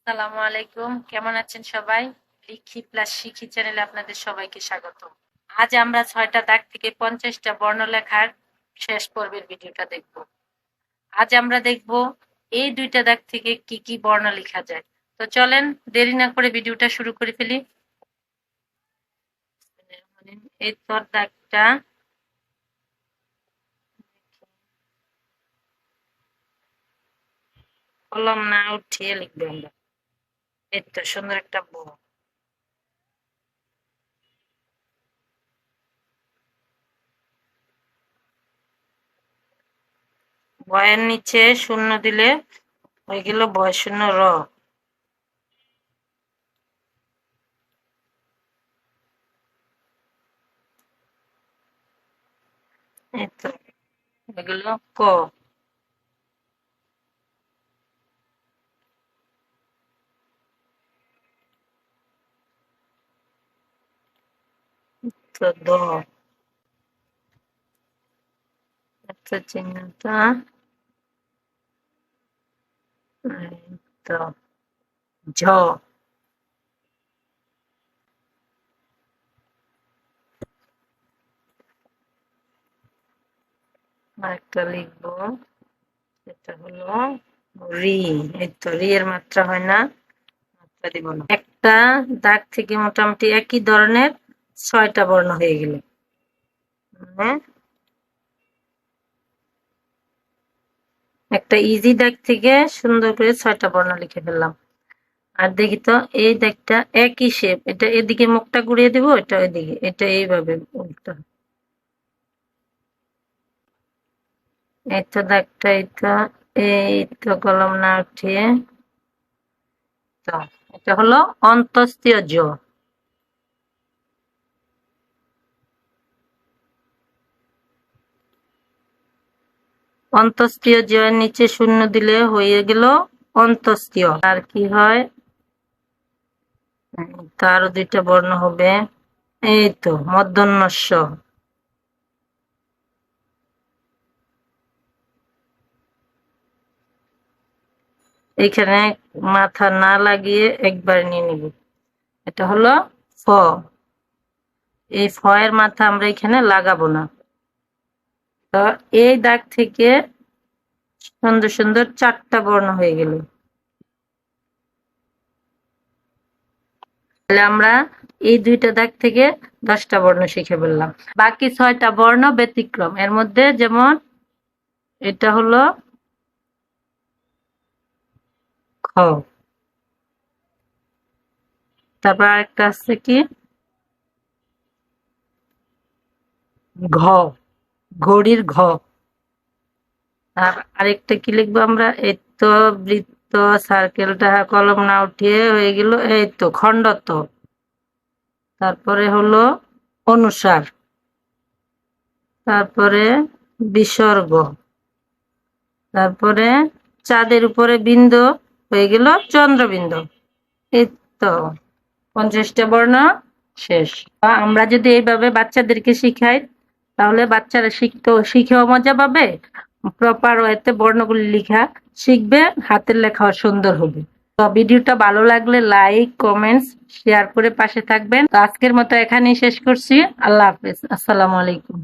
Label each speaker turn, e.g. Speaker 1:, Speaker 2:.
Speaker 1: আসসালামু আলাইকুম, কেমন আছেন সবাই? লিখি প্লাস শিখি চ্যানেলে আপনাদের সবাইকে স্বাগত। আজ আমরা ৬টা দাগ থেকে ৫০টা বর্ণ লেখার শেষ পর্বের ভিডিওটা দেখব। আজ আমরা দেখব এই ২টা দাগ থেকে কি কি বর্ণ লেখা যায়। তো চলেন দেরি না করে ভিডিওটা শুরু করে ফেলি। এই তোর দাগটা কলম না উঠিয়ে লিখবো আমরা। এই তো সুন্দর একটা বর্ণ। বয়ের নিচে শূন্য দিলে হয়ে গেল বয় শূন্য র। এই তো এগুলো ক। তো দ একটা চিহ্নটা এই তো ঝ। আরেকটা লিখবো, এটা হলো রি। এই তো রি এর মাত্রা হয় না, মাত্রা দিব না। একটা দাগ থেকে মোটামুটি একই ধরনের ৬টা বর্ণ হয়ে গেল। মানে একটা ইজি দাগ থেকে সুন্দর করে ৬টা বর্ণ লিখে ফেললাম। আর দেখি তো এই দাগটা একই শেপ, এটা এদিকে মুখটা ঘুরিয়ে দিব, এটা এদিকে, এটা এইভাবে উল্টা। এই তো দাগটা, এই তো কলম না উঠিয়ে তো এটা হলো অন্তস্তীয় জ। অন্তস্তীয় জ এর নিচে শূন্য দিলে হয়ে গেল অন্তস্তীয়। আর কি হয়, তারও ২টা বর্ণ হবে। এই তো মূর্ধন্য ষ। এখানে মাথা না লাগিয়ে একবার নিয়ে নিব। এটা হলো ফ। এই ফ এর মাথা আমরা এখানে লাগাবো না। তো এই দাগ থেকে সুন্দর সুন্দর 4টা বর্ণ হয়ে গেল। তাহলে আমরা এই 2টা দাগ থেকে 10টা বর্ণ শিখে ফেললাম। বাকি 6টা বর্ণ ব্যতিক্রম। এর মধ্যে যেমন এটা হলো খ। তারপর আরেকটা আছে কি ঘ, ঘড়ির ঘ। আর আরেকটা কি লিখবো আমরা, এই তো বৃত্ত, সার্কেলটা কলম না উঠিয়ে হয়ে গেল এই তো খণ্ডত। তারপরে হলো অনুসার, তারপরে বিসর্গ, তারপরে চাঁদের উপরে বিন্দু হয়ে গেল চন্দ্রবিন্দু। এই তো ৫০টা বর্ণ শেষ। আমরা যদি এইভাবে বাচ্চাদেরকে শিখাই তাহলে বাচ্চারা শিখেও মজা পাবে, প্রপার ওয়েতে বর্ণগুলি লেখা শিখবে, হাতের লেখাও সুন্দর হবে। তো ভিডিওটা ভালো লাগলে লাইক, কমেন্টস, শেয়ার করে পাশে থাকবেন। তো আজকের মতো এখানেই শেষ করছি। আল্লাহ হাফেজ, আসসালামু আলাইকুম।